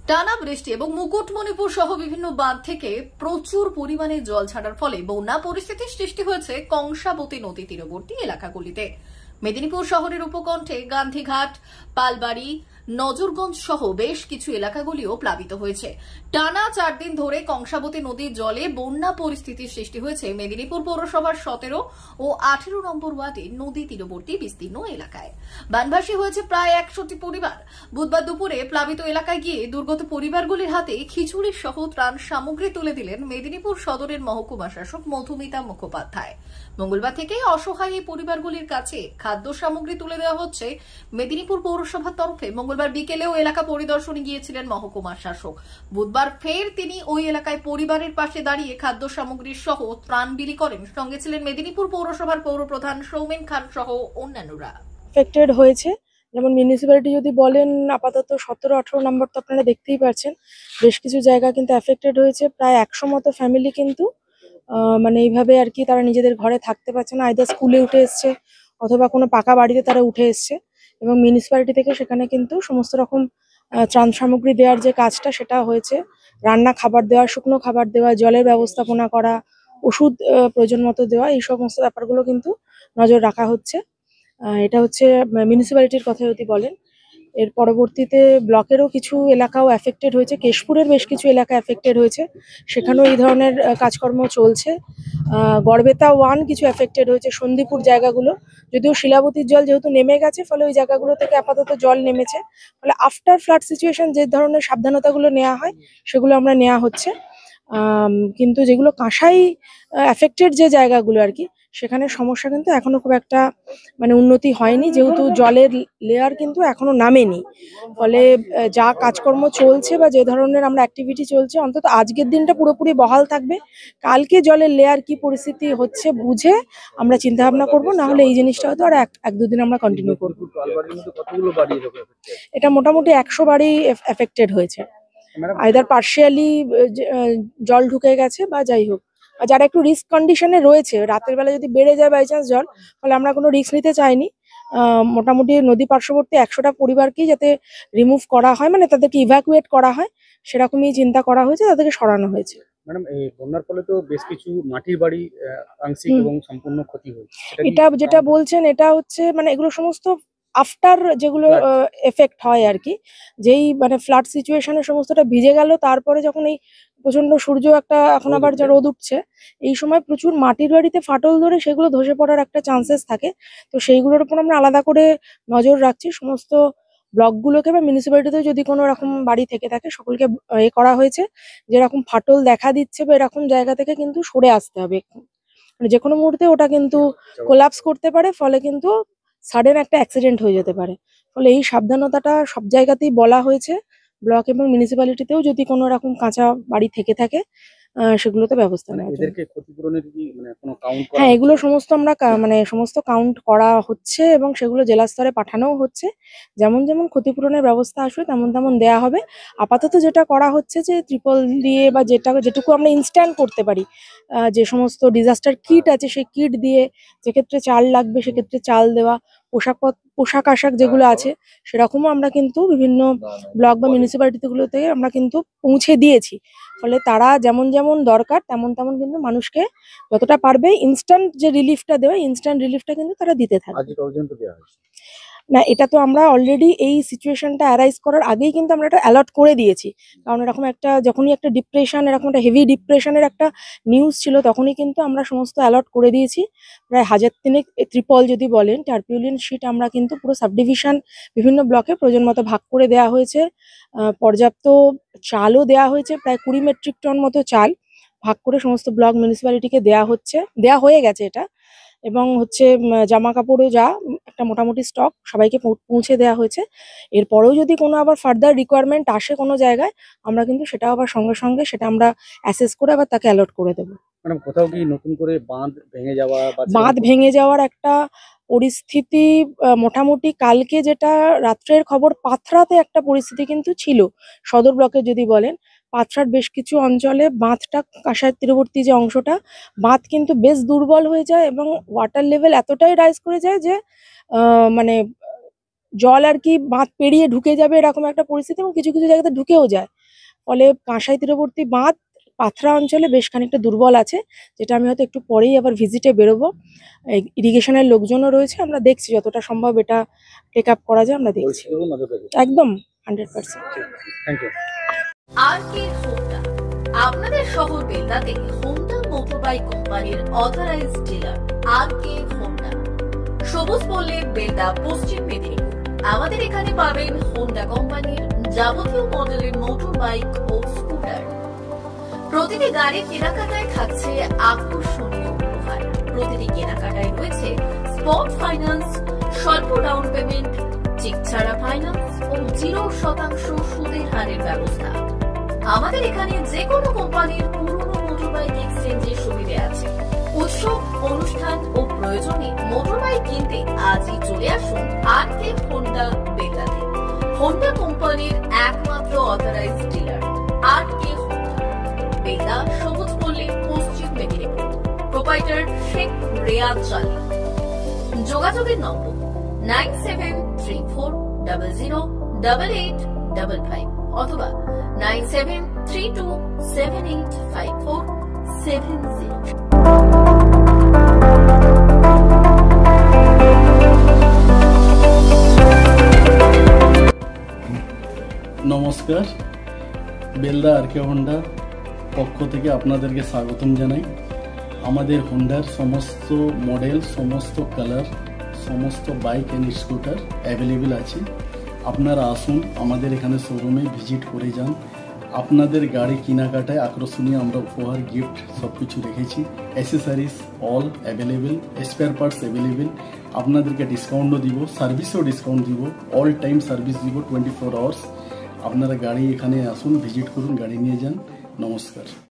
টানা বৃষ্টি এবং মুকুটমণিপুর সহ বিভিন্ন বাঁধ থেকে প্রচুর পরিমাণে জল ছাড়ার ফলে বন্যা পরিস্থিতির সৃষ্টি হয়েছে কংসাবতী নদী তীরবর্তী এলাকাগুলিতে। মেদিনীপুর শহরের উপকণ্ঠে গান্ধীঘাট, পালবাড়ি, নজরগঞ্জ সহ বেশ কিছু এলাকাগুলিও প্লাবিত হয়েছে। টানা 4 দিন ধরে কংসাবতী নদীর জলে বন্যা পরিস্থিতির সৃষ্টি হয়েছে মেদিনীপুর পৌরসভার 17 ও 18 নম্বর ওয়ার্ডে নদী তীরবর্তী বিস্তীর্ণ এলাকায়। বানভাসী হয়েছে প্রায় 100টি পরিবার। বুধবার দুপুরে প্লাবিত এলাকায় গিয়ে দুর্গত পরিবারগুলির হাতে খিচুড়ি সহ ত্রাণ সামগ্রী তুলে দিলেন মেদিনীপুর সদরের মহকুমা শাসক মধুমিতা মুখোপাধ্যায়। মঙ্গলবার থেকে অসহায় এই পরিবারগুলির কাছে খাদ্য সামগ্রী তুলে দেওয়া হচ্ছে মেদিনীপুর পৌরসভার তরফে। মঙ্গলবার বিকেলেও এলাকা পরিদর্শনে গিয়েছিলেন মহকুমা শাসক। বুধবার ফের তিনি ওই এলাকায় পরিবারের পাশে দাঁড়িয়ে খাদ্য সামগ্রী সহ ত্রাণ বিলি করেন। সঙ্গে ছিলেন মেদিনীপুর পৌরসভার পৌরপ্রধান সৌমেন খান সহ অন্যান্যরা। এফেক্টেড হয়েছে, যেমন মিউনিসিপ্যালিটি যদি বলেন আপাতত 17-18 নম্বর তো আপনারা দেখতেই পাচ্ছেন, বেশ কিছু জায়গা কিন্তু এফেক্টেড হয়েছে। প্রায় 100 মতো ফ্যামিলি কিন্তু মানে এইভাবে আর কি তারা নিজেদের ঘরে থাকতে পারছে না, আইদার স্কুলে উঠে এসছে অথবা কোনো পাকা বাড়িতে তারা উঠে এসছে। এবং মিউনিসিপ্যালিটি থেকে সেখানে কিন্তু সমস্ত রকম ত্রাণ সামগ্রী দেওয়ার যে কাজটা সেটা হয়েছে। রান্না খাবার দেওয়া, শুকনো খাবার দেওয়া, জলের ব্যবস্থাপনা করা, ওষুধ প্রয়োজন মতো দেওয়া, এই সমস্ত ব্যাপারগুলো কিন্তু নজর রাখা হচ্ছে। এটা হচ্ছে মিউনিসিপ্যালিটির কথা যদি বলেন। এর পরবর্তীতে ব্লকেরও কিছু এলাকাও এফেক্টেড হয়েছে, কেশপুরের বেশ কিছু এলাকা এফেক্টেড হয়েছে, সেখানেও এই ধরনের কাজকর্ম চলছে। গড়বেতা 1 কিছু এফেক্টেড হয়েছে, সন্দীপুর জায়গাগুলো, যদিও শিলাবতীর জল যেহেতু নেমে গেছে ফলে ওই জায়গাগুলো থেকে আপাতত জল নেমেছে, ফলে আফটার ফ্লাড সিচুয়েশন যে ধরনের সাবধানতাগুলো নেওয়া হয় সেগুলো আমরা নেওয়া হচ্ছে। কিন্তু যেগুলো কাঁসাই এফেক্টেড যে জায়গাগুলো আর কি, সেখানে সমস্যা কিন্তু এখনো খুব একটা মানে উন্নতি হয়নি, যেহেতু জলের লেয়ার কিন্তু এখনো নামেনি। ফলে যা কাজকর্ম চলছে বা যে ধরনের আমরা অ্যাক্টিভিটি চলছে, অন্তত আজকের দিনটা পুরোপুরি বহাল থাকবে। কালকে জলের লেয়ার কি পরিস্থিতি হচ্ছে বুঝে আমরা চিন্তা ভাবনা করবো, না হলে এই জিনিসটা হয়তো আর 1-2 দিন আমরা কন্টিনিউ করবো। এটা মোটামুটি 100 বাড়ি এফেক্টেড হয়েছে, আইদার পার্শিয়ালি জল ঢুকে গেছে বা যাই হোক। যারা একটু রিস্ক কন্ডিশনে রয়েছে, রাতের বেলা যদি বেড়ে যায় বাই চান্স জল, ফলে আমরা কোনো রিস্ক নিতে চাইনি। মোটামুটি নদী পার্শ্ববর্তী 100টা পরিবারকেই যাতে রিমুভ করা হয়, মানে তাদেরকে ইভ্যাকুয়েট করা হয়, সেরকমই চিন্তা করা হয়েছে, তাদেরকে সরানো হয়েছে। ম্যাডাম, এই বন্যার ফলে তো বেশ কিছু মাটির বাড়ি আংশিক এবং সম্পূর্ণ ক্ষতি হয়েছে। এটা যেটা বলছেন এটা হচ্ছে মানে এগুলো সমস্ত আফটার যেগুলো এফেক্ট হয় আর কি, যেই মানে ফ্লাড সিচুয়েশনে সমস্তটা ভিজে গেল, তারপরে যখন এই প্রচন্ড সূর্য একটা এখন আবার যা রোদ উঠছে, এই সময় প্রচুর মাটির বাড়িতে ফাটল ধরে সেগুলো ধসে পড়ার একটা চান্সেস থাকে। তো সেইগুলোর উপর আমরা আলাদা করে নজর রাখছি। সমস্ত ব্লকগুলোকে বা মিউনিসিপ্যালিটিতে যদি কোনো রকম বাড়ি থেকে থাকে সকলকে করা হয়েছে, যেরকম ফাটল দেখা দিচ্ছে বা এরকম জায়গা থেকে কিন্তু সরে আসতে হবে। মানে যে কোনো মুহূর্তে ওটা কিন্তু কোলাপস করতে পারে, ফলে কিন্তু সাডেন একটা অ্যাক্সিডেন্ট হয়ে যেতে পারে। ফলে এই সাবধানতাটা সব জায়গাতেই বলা হয়েছে। ব্লক এবং মিউনিসিপ্যালিটিতেও যদি কোনো রকম কাঁচা বাড়ি থেকে থাকে সেগুলোতে ব্যবস্থা নেওয়া হবে। হ্যাঁ, এগুলো সমস্ত আমরা মানে সমস্ত কাউন্ট করা হচ্ছে এবং সেগুলো জেলা স্তরে পাঠানোও হচ্ছে। যেমন যেমন ক্ষতিপূরণের ব্যবস্থা আসবে তেমন তেমন দেয়া হবে। আপাতত যেটা করা হচ্ছে যে ত্রিপল দিয়ে বা যেটুকু আমরা ইনস্ট্যান্ট করতে পারি, যে সমস্ত ডিজাস্টার কিট আছে সেই কিট দিয়ে, যেক্ষেত্রে চাল লাগবে সেক্ষেত্রে চাল দেওয়া, পোশাক আশাক যেগুলো আছে সেরকমও আমরা কিন্তু বিভিন্ন ব্লক বা মিউনিসিপ্যালিটিগুলোতে আমরা কিন্তু পৌঁছে দিয়েছি। ফলে তারা যেমন যেমন দরকার তেমন তেমন কিন্তু মানুষকে যতটা পারবে ইনস্ট্যান্ট যে রিলিফটা দেওয়া, ইনস্ট্যান্ট রিলিফটা কিন্তু তারা দিতে থাকবে। না, এটা তো আমরা অলরেডি এই সিচুয়েশনটা অ্যারাইজ করার আগেই কিন্তু আমরা এটা অ্যালার্ট করে দিয়েছি। কারণ এরকম একটা যখনই একটা ডিপ্রেশন, এরকম একটা হেভি ডিপ্রেশনের একটা নিউজ ছিল, তখনই কিন্তু আমরা সমস্ত অ্যালার্ট করে দিয়েছি। প্রায় 1000 ত্রিপল যদি বলেন, টার্পিউলিন শিট আমরা কিন্তু পুরো সাবডিভিশন বিভিন্ন ব্লকে প্রয়োজন মতো ভাগ করে দেওয়া হয়েছে। পর্যাপ্ত চালও দেওয়া হয়েছে, প্রায় 20 মেট্রিক টন মতো চাল ভাগ করে সমস্ত ব্লক মিউনিসিপ্যালিটিকে দেওয়া হয়ে গেছে এটা। এবং হচ্ছে জামা কাপড়ও যা একটা মোটামুটি স্টক সবাইকে পৌঁছে দেওয়া হয়েছে। এরপরেও যদি কোনো আবার ফার্দার রিকোয়ারমেন্ট আসে কোনো জায়গায়, আমরা কিন্তু সেটাও আবার সঙ্গে সঙ্গে সেটা আমরা অ্যাসেস করে আবার তাকে অ্যালার্ট করে দেবো। ম্যাডাম, কোথাও কি নতুন করে বাঁধ ভেঙে যাওয়ার একটা পরিস্থিতি মোটামুটি কালকে যেটা রাত্রের খবর, পাথরাতে একটা পরিস্থিতি কিন্তু ছিল। সদর ব্লকে যদি বলেন, পাথরার বেশ কিছু অঞ্চলে বাঁধটা, কাঁসার তীরবর্তী যে অংশটা, বাঁধ কিন্তু বেশ দুর্বল হয়ে যায় এবং ওয়াটার লেভেল এতটাই রাইজ করে যায় যে মানে জল আর কি বাঁধ পেরিয়ে ঢুকে যাবে এরকম একটা পরিস্থিতি, এবং কিছু কিছু জায়গাতে ঢুকেও যায়। ফলে কাঁসাই তীরবর্তী বাঁধ পাথরা অঞ্চলে বেশ খানিকটা দুর্বল আছে, যেটা আমি হয়তো একটু পরেই আবার ভিজিটে বেরোবো। ইরিগেশনের লোকজনও রয়েছে, আমরা দেখছি যতটা সম্ভব এটা টেক আপ করা যায়, আমরা দেখছি একদম 100%। Thank you. R K Honda, আপনাদের শহর বেলদাতে হোন্ডা মোটরবাইক কোম্পানির authorised dealer R K Honda, Sabuj Palli, Belda, পশ্চিম মেদিনীপুর। আমাদের এখানে পাবেন হোন্ডা কোম্পানির যাবতীয় মডেলের মোটর বাইক ও স্কুটার। প্রতিটি গাড়ির কেনাকাটায় থাকছে আকর্ষণীয় উপহার। প্রতিটি কেনাকাটায় রয়েছে স্পট ফাইন্যান্স, স্বল্প ডাউন পেমেন্ট, চেক ছাড়া ফাইন্যান্স ও 0% সুদের হারের ব্যবস্থা। আমাদের এখানে যে কোনো কোম্পানির পুরনো মোটরবাইক এক্সচেঞ্জের সুবিধা আছে। উৎসব, অনুষ্ঠান ও প্রয়োজনে মোটরবাইক কিনতে আজই চলে আসুন আর কে হোন্ডা বেলদাতে। হোন্ডা কোম্পানির একমাত্র authorised dealer R K Honda, Belda, সবুজ পল্লী, পশ্চিম মেদিনীপুর। প্রোপাইটার শেখ রিয়াদ চালি। যোগাযোগের নম্বর 9734008855 অথবা 9732785470। নমস্কার, বেলদা আর কে হোন্ডা পক্ষ থেকে আপনাদেরকে স্বাগতম জানাই। আমাদের হোন্ডার সমস্ত মডেল, সমস্ত কালার, সমস্ত বাইক এন্ড স্কুটার অ্যাভেলেবেল আছে। আপনারা আসুন, আমাদের এখানে শোরুমে ভিজিট করে যান। আপনাদের গাড়ি কেনাকাটায় আকর্ষণীয় আমরা উপহার, গিফট সব কিছু রেখেছি। Accessories all available, spare parts available. আপনাদেরকে ডিসকাউন্টও দিব, সার্ভিসেও ডিসকাউন্ট দিব, অল টাইম সার্ভিস দিব 24 আওয়ার্স। আপনারা গাড়ি এখানে আসুন, ভিজিট করুন, গাড়ি নিয়ে যান। নমস্কার।